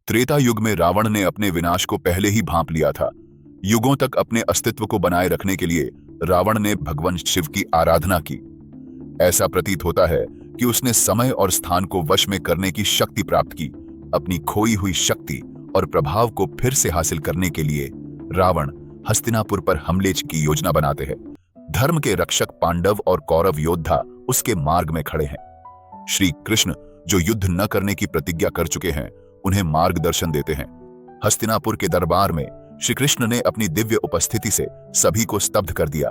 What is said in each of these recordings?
त्रेता युग में रावण ने अपने विनाश को पहले ही भांप लिया था। युगों तक अपने अस्तित्व को बनाए रखने के लिए रावण ने भगवान शिव की आराधना की। ऐसा प्रतीत होता है कि उसने समय और स्थान को वश में करने की शक्ति प्राप्त की। अपनी खोई हुई शक्ति और प्रभाव को फिर से हासिल करने के लिए रावण हस्तिनापुर पर हमले की योजना बनाते हैं। धर्म के रक्षक पांडव और कौरव योद्धा उसके मार्ग में खड़े हैं। श्री कृष्ण, जो युद्ध न करने की प्रतिज्ञा कर चुके हैं, उन्हें मार्गदर्शन देते हैं। हस्तिनापुर के दरबार में श्री कृष्ण ने अपनी दिव्य उपस्थिति से सभी को स्तब्ध कर दिया।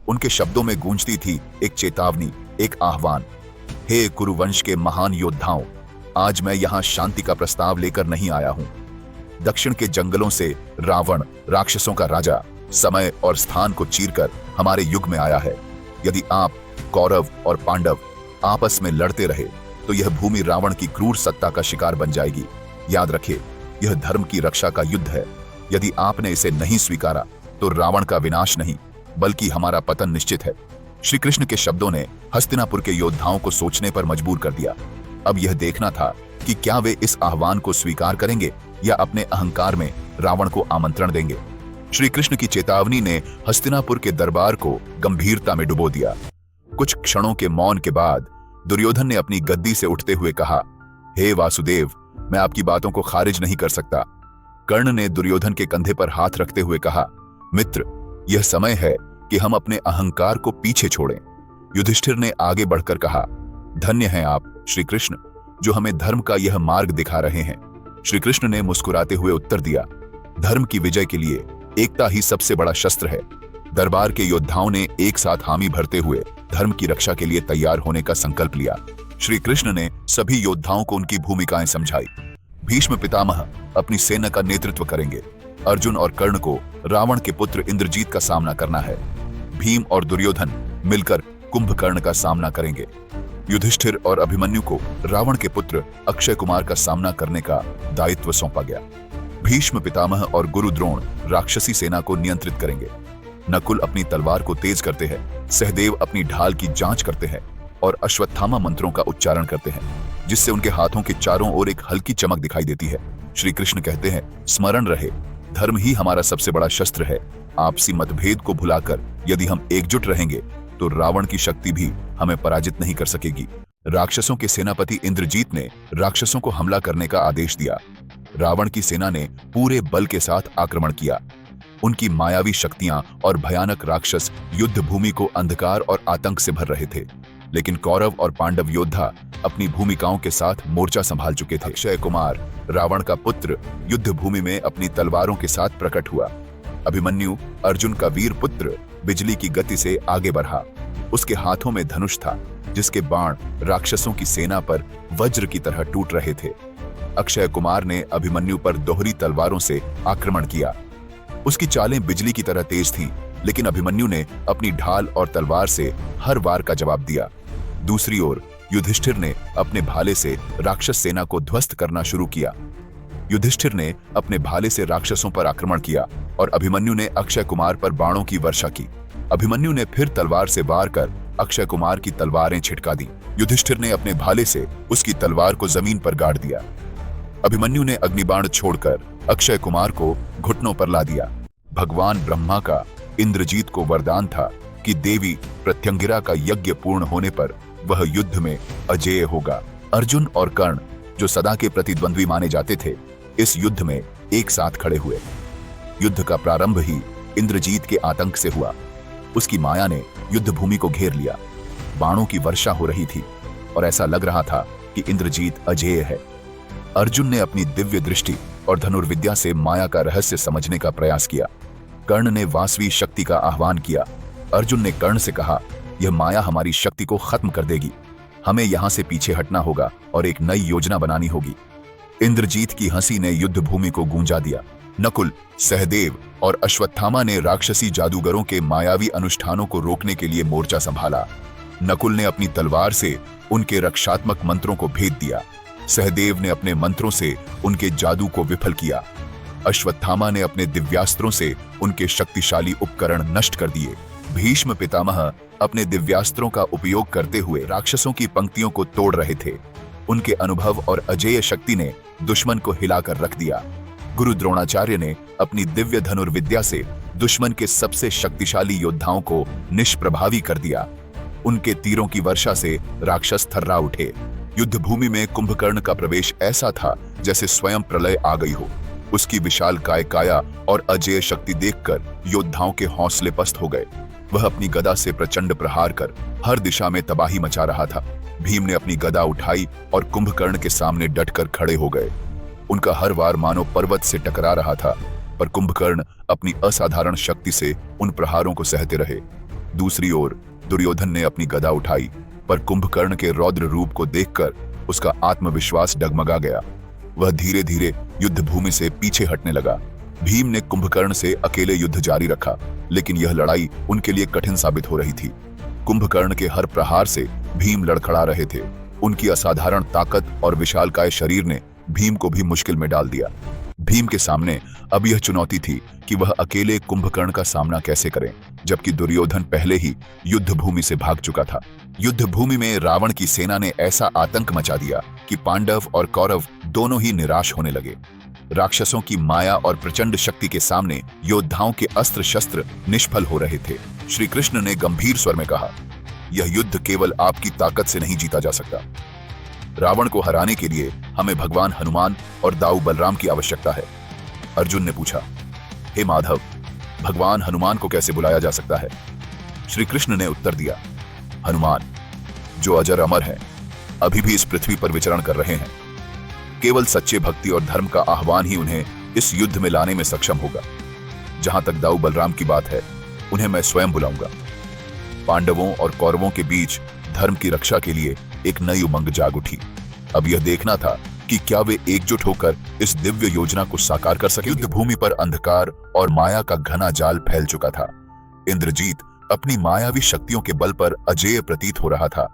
उनके शब्दों में गूंजती थी एक चेतावनी, एक आह्वान। हे कुरुवंश के महान योद्धाओं, आज मैं यहां शांति का प्रस्ताव लेकर नहीं आया हूं। दक्षिण के जंगलों से रावण, राक्षसों का राजा, समय और स्थान को चीरकर हमारे युग में आया है। यदि आप, कौरव और पांडव आपस में लड़ते रहे तो यह भूमि रावण की क्रूर सत्ता का शिकार बन जाएगी। याद रखिए, यह धर्म की रक्षा का युद्ध है। यदि आपने इसे नहीं स्वीकारा तो रावण का विनाश नहीं बल्कि हमारा पतन निश्चित है। श्री कृष्ण के शब्दों ने हस्तिनापुर के योद्धाओं को सोचने पर मजबूर कर दिया। अब यह देखना था कि क्या वे इस आह्वान को स्वीकार करेंगे या अपने अहंकार में रावण को आमंत्रण देंगे। श्री कृष्ण की चेतावनी ने हस्तिनापुर के दरबार को गंभीरता में डुबो दिया। कुछ क्षणों के मौन के बाद दुर्योधन ने अपनी गद्दी से उठते हुए कहा, हे वासुदेव, मैं आपकी बातों को खारिज नहीं कर सकता। कर्ण ने दुर्योधन के कंधे पर हाथ रखते हुए कहा, मित्र, यह समय है कि हम अपने अहंकार को पीछे छोड़ें। युधिष्ठिर ने आगे बढ़कर कहा, धन्य हैं आप श्री कृष्ण, जो हमें धर्म का यह मार्ग दिखा रहे हैं। श्री कृष्ण ने मुस्कुराते हुए उत्तर दिया, धर्म की विजय के लिए एकता ही सबसे बड़ा शस्त्र है। दरबार के योद्धाओं ने एक साथ हामी भरते हुए धर्म की रक्षा के लिए तैयार होने का संकल्प लिया। श्री कृष्ण ने सभी योद्धाओं को उनकी भूमिकाएं समझाई। भीष्म पितामह अपनी सेना का नेतृत्व करेंगे। अर्जुन और कर्ण को रावण के पुत्र इंद्रजीत का सामना करना है। भीम और दुर्योधन मिलकर कुंभकर्ण का सामना करेंगे। युधिष्ठिर और अभिमन्यु को रावण के पुत्र अक्षय कुमार का सामना करने का दायित्व सौंपा गया। भीष्म पितामह और गुरु द्रोण राक्षसी सेना को नियंत्रित करेंगे। नकुल अपनी तलवार को तेज करते हैं, सहदेव अपनी ढाल की जांच करते हैं और अश्वत्थामा मंत्रों का उच्चारण करते हैं, जिससे उनके हाथों के चारों ओर एक हल्की चमक दिखाई देती है। श्री कृष्ण कहते हैं, स्मरण रहे, धर्म ही हमारा सबसे बड़ा शस्त्र है। आपसी मतभेद को भुलाकर यदि हम एकजुट रहेंगे तो रावण की शक्ति भी हमें पराजित नहीं कर सकेगी। राक्षसों के सेनापति इंद्रजीत ने राक्षसों को हमला करने का आदेश दिया। रावण की सेना ने पूरे बल के साथ आक्रमण किया। उनकी मायावी शक्तियां और भयानक राक्षस युद्ध भूमि को अंधकार और आतंक से भर रहे थे। लेकिन कौरव और पांडव योद्धा अपनी भूमिकाओं के साथ मोर्चा संभाल चुके थे। अक्षय कुमार, रावण का पुत्र, युद्ध भूमि में अपनी तलवारों के साथ प्रकट हुआ। अभिमन्यु, अर्जुन का वीर पुत्र, बिजली की गति से आगे बढ़ा। उसके हाथों में धनुष था, जिसके बाण राक्षसों की सेना पर वज्र की तरह टूट रहे थे। अक्षय कुमार ने अभिमन्यु पर दोहरी तलवारों से आक्रमण किया। उसकी चालें बिजली की तरह तेज थीं, लेकिन अभिमन्यु ने अपनी ढाल और तलवार से हर वार का जवाब दिया। दूसरी ओर युधिष्ठिर ने अपने भाले से राक्षस सेना को ध्वस्त करना शुरू किया। युधिष्ठिर ने अपने भाले से राक्षसों पर आक्रमण किया और अभिमन्यु ने अक्षय कुमार पर बाणों की वर्षा की। अभिमन्यु ने फिर तलवार से वार कर अक्षय कुमार की तलवारें छिटका दी। युधिष्ठिर ने अपने भाले से उसकी तलवार को जमीन पर गाड़ दिया। अभिमन्यु ने अग्निबाण छोड़कर अक्षय कुमार को घुटनों पर ला दिया। भगवान ब्रह्मा का इंद्रजीत को वरदान था कि देवी प्रत्यंगिरा का यज्ञ पूर्ण होने पर वह युद्ध में अजेय होगा। अर्जुन और कर्ण, जो सदा के प्रतिद्वंद्वी माने जाते थे, इस युद्ध में एक साथ खड़े हुए। युद्ध का प्रारंभ ही इंद्रजीत के आतंक से हुआ। उसकी माया ने युद्ध भूमि को घेर लिया। बाणों की वर्षा हो रही थी और ऐसा लग रहा था कि इंद्रजीत अजेय है। अर्जुन ने अपनी दिव्य दृष्टि और धनुर्विद्या से माया का रहस्य समझने का प्रयास किया। कर्ण ने वासवी शक्ति का आह्वान किया। अर्जुन ने कर्ण से कहा, यह माया हमारी शक्ति को खत्म कर देगी। हमें यहां से पीछे हटना होगा और एक नई योजना बनानी होगी। इंद्रजीत की हंसी ने युद्ध भूमि को गूंजा दिया। नकुल, सहदेव और अश्वत्थामा ने राक्षसी जादूगरों के मायावी अनुष्ठानों को रोकने के लिए मोर्चा संभाला। नकुल ने अपनी तलवार से उनके रक्षात्मक मंत्रों को भेद दिया। सहदेव ने अपने मंत्रों से उनके जादू को विफल किया। अश्वत्थामा ने अपने दिव्यास्त्रों से उनके शक्तिशाली उपकरण नष्ट कर दिए। भीष्म पितामह अपने दिव्यास्त्रों का उपयोग करते हुए राक्षसों की पंक्तियों को तोड़ रहे थे। उनके अनुभव और अजेय शक्ति ने दुश्मन को हिलाकर रख दिया। गुरु द्रोणाचार्य ने अपनी दिव्य धनुर्विद्या से दुश्मन के सबसे शक्तिशाली योद्धाओं को निष्प्रभावी कर दिया। उनके तीरों की वर्षा से राक्षस थर्रा उठे। युद्ध भूमि में कुंभकर्ण का प्रवेश ऐसा था जैसे स्वयं प्रलय आ गई हो। उसकी विशाल काया और अजेय शक्ति देखकर योद्धाओं के हौसले पस्त हो गए। वह अपनी गदा से प्रचंड प्रहार कर हर दिशा में तबाही मचा रहा था। भीम ने अपनी गदा उठाई और कुंभकर्ण के सामने डटकर खड़े हो गए। उनका हर वार मानो पर्वत से टकरा रहा था, पर कुंभकर्ण अपनी असाधारण शक्ति से उन प्रहारों को सहते रहे। दूसरी ओर दुर्योधन ने अपनी गदा उठाई, पर कुंभकर्ण के रौद्र रूप को देखकर उसका आत्मविश्वास डगमगा गया। वह धीरे धीरे युद्ध भूमि से पीछे हटने लगा। भीम ने कुंभकर्ण से अकेले युद्ध जारी रखा, लेकिन यह लड़ाई उनके लिए कठिन साबित हो रही थी। कुंभकर्ण के हर प्रहार से भीम लड़खड़ा रहे थे। उनकी असाधारण ताकत और विशालकाय शरीर ने भीम को भी मुश्किल में डाल दिया। भीम के सामने अब यह चुनौती थी कि वह अकेले कुंभकर्ण का सामना कैसे करें, जबकि दुर्योधन पहले ही युद्ध भूमि से भाग चुका था। युद्ध भूमि में रावण की सेना ने ऐसा आतंक मचा दिया कि पांडव और कौरव दोनों ही निराश होने लगे। राक्षसों की माया और प्रचंड शक्ति के सामने योद्धाओं के अस्त्र शस्त्र निष्फल हो रहे थे। श्री कृष्ण ने गंभीर स्वर में कहा, यह युद्ध केवल आपकी ताकत से नहीं जीता जा सकता। रावण को हराने के लिए हमें भगवान हनुमान और दाऊ बलराम की आवश्यकता है। अर्जुन ने पूछा, हे माधव, भगवान हनुमान को कैसे बुलाया जा सकता है? श्री कृष्ण ने उत्तर दिया, हनुमान, जो अजर अमर हैं, अभी भी इस पृथ्वी पर विचरण कर रहे हैं। केवल सच्चे भक्ति और धर्म का आह्वान ही उन्हें इस युद्ध में लाने में सक्षम होगा। जहां तक दाऊ बलराम की बात है, उन्हें मैं स्वयं बुलाऊंगा। पांडवों और कौरवों के बीच धर्म की रक्षा के लिए एक नई उमंग जाग उठी। अब यह देखना था कि क्या वे एकजुट होकर इस दिव्य योजना को साकार कर सके। युद्ध भूमि पर अंधकार और माया का घना जाल फैल चुका था। इंद्रजीत अपनी मायावी शक्तियों के बल पर अजेय प्रतीत हो रहा था।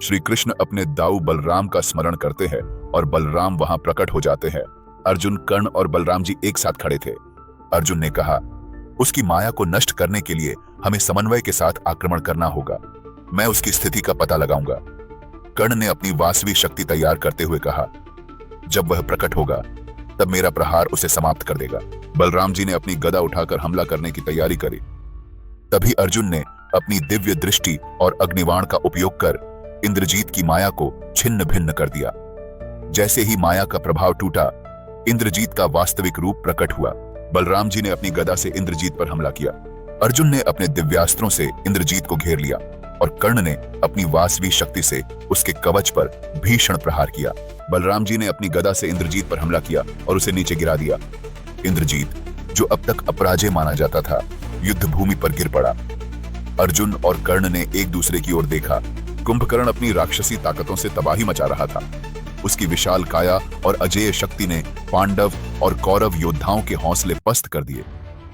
श्री कृष्ण अपने दाऊ बलराम का स्मरण करते हैं और बलराम वहां प्रकट हो जाते हैं। अर्जुन, कर्ण और बलराम जी एक साथ खड़े थे। अर्जुन ने कहा, उसकी माया को नष्ट करने के लिए हमें समन्वय के साथ आक्रमण करना होगा। मैं उसकी स्थिति का पता लगाऊंगा। कर्ण ने अपनी वासवी शक्ति तैयार करते हुए कहा, जब वह प्रकट होगा तब मेरा प्रहार उसे समाप्त कर देगा। बलराम जी ने अपनी गदा उठाकर हमला करने की तैयारी करी। तभी अर्जुन ने अपनी दिव्य दृष्टि और अग्निबाण का उपयोग कर इंद्रजीत की माया को छिन्न भिन्न कर दिया। जैसे ही माया का प्रभाव टूटा, इंद्रजीत का वास्तविक रूप प्रकट हुआ। बलराम जी ने अपनी गदा से इंद्रजीत पर हमला किया। अर्जुन ने अपने दिव्यास्त्रों से इंद्रजीत को घेर लिया और कर्ण ने अपनी वासवी शक्ति से उसके कवच पर भीषण प्रहार किया। बलराम जी ने अपनी गदा से इंद्रजीत पर हमला किया और उसे नीचे गिरा दिया। इंद्रजीत, जो अब तक अपराजय माना जाता था, युद्ध भूमि पर गिर पड़ा। अर्जुन और कर्ण ने एक दूसरे की ओर देखा। कुंभकर्ण अपनी राक्षसी ताकतों से तबाही मचा रहा था। उसकी विशाल काया और अजेय शक्ति ने पांडव और कौरव योद्धाओं के हौसले पस्त कर दिए।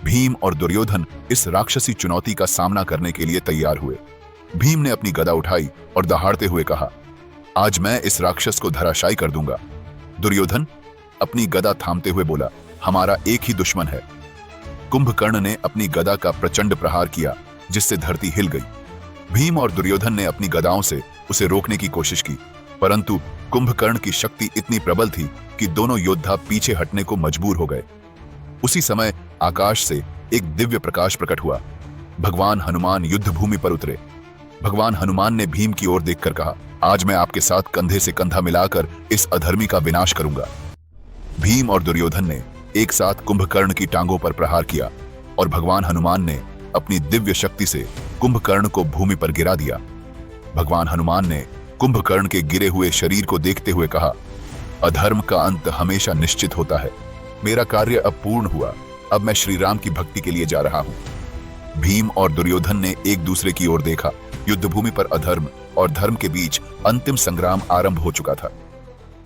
भीम और दुर्योधन इस राक्षसी चुनौती का सामना करने के लिए तैयार हुए। भीम ने अपनी गदा उठाई और दहाड़ते हुए कहा, आज मैं इस राक्षस को धराशायी कर दूंगा। दुर्योधन अपनी गदा थामते हुए बोला, हमारा एक ही दुश्मन है। कुंभकर्ण ने अपनी गदा का प्रचंड प्रहार किया, जिससे धरती हिल गई। भीम और दुर्योधन ने अपनी गदाओं से उसे रोकने की कोशिश की, परंतु कुंभकर्ण की शक्ति इतनी प्रबल थी कि दोनों योद्धा पीछे हटने को मजबूर हो गए। उसी समय आकाश से एक दिव्य प्रकाश प्रकट हुआ। भगवान हनुमान युद्ध भूमि पर उतरे। भगवान हनुमान ने भीम की ओर देखकर कहा, आज मैं आपके साथ कंधे से कंधा मिलाकर इस अधर्मी का विनाश करूंगा। भीम और दुर्योधन ने एक साथ कुंभकर्ण की टांगों पर प्रहार किया और भगवान हनुमान ने अपनी दिव्य शक्ति से कुंभकर्ण को भूमि पर गिरा दिया। भगवान हनुमान ने कुंभकर्ण के गिरे हुए शरीर को देखते हुए कहा, अधर्म का अंत हमेशा निश्चित होता है। मेरा कार्य अब पूर्ण हुआ। अब मैं श्री राम की भक्ति के लिए जा रहा हूं। भीम और दुर्योधन ने एक दूसरे की ओर देखा। युद्ध भूमि पर अधर्म और धर्म के बीच अंतिम संग्राम आरंभ हो चुका था।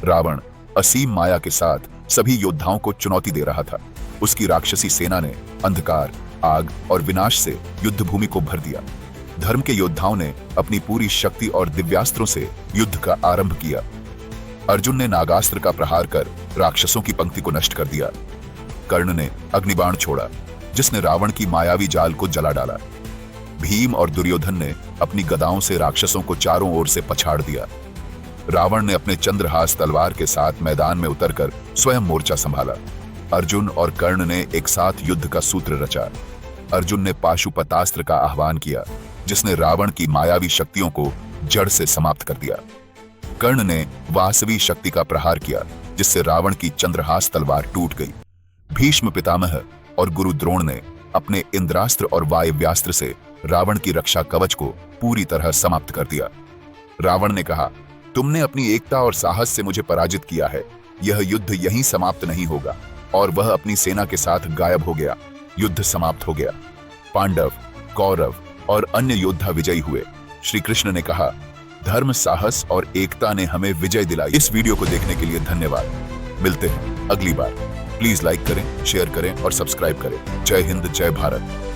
रावण असीम माया के साथ सभी योद्धाओं को चुनौती दे रहा था। उसकी राक्षसी सेना ने अंधकार, आग और विनाश से युद्ध भूमि को भर दिया। धर्म के योद्धाओं ने अपनी पूरी शक्ति और दिव्यास्त्रों से युद्ध का आरंभ किया। अर्जुन ने नागास्त्र का प्रहार कर राक्षसों की पंक्ति को नष्ट कर दिया। कर्ण ने अग्निबाण छोड़ा, जिसने रावण की मायावी जाल को जला डाला। भीम और दुर्योधन ने अपनी गदाओं से राक्षसों को चारों ओर से पछाड़ दिया। रावण ने अपने चंद्रहास तलवार के साथ मैदान में उतरकर स्वयं मोर्चा संभाला। अर्जुन और कर्ण ने एक साथ युद्ध का सूत्र रचा। अर्जुन ने पाशुपतास्त्र का आह्वान किया, जिसने रावण की मायावी शक्तियों को जड़ से समाप्त कर दिया। कर्ण ने वासवी शक्ति का प्रहार किया, जिससे रावण की चंद्रहास तलवार टूट गई। भीष्म पितामह और गुरु द्रोण ने अपने इंद्रास्त्र और वायव्यास्त्र से रावण की रक्षा कवच को पूरी तरह समाप्त कर दिया। रावण ने कहा, तुमने अपनी एकता और साहस से मुझे पराजित किया है। यह युद्ध यहीं समाप्त नहीं होगा। और वह अपनी सेना के साथ गायब हो गया। युद्ध समाप्त हो गया। पांडव, कौरव और अन्य योद्धा विजयी हुए। श्री कृष्ण ने कहा, धर्म, साहस और एकता ने हमें विजय दिलाई। इस वीडियो को देखने के लिए धन्यवाद। मिलते हैं अगली बार। प्लीज लाइक करें, शेयर करें और सब्सक्राइब करें। जय हिंद, जय भारत।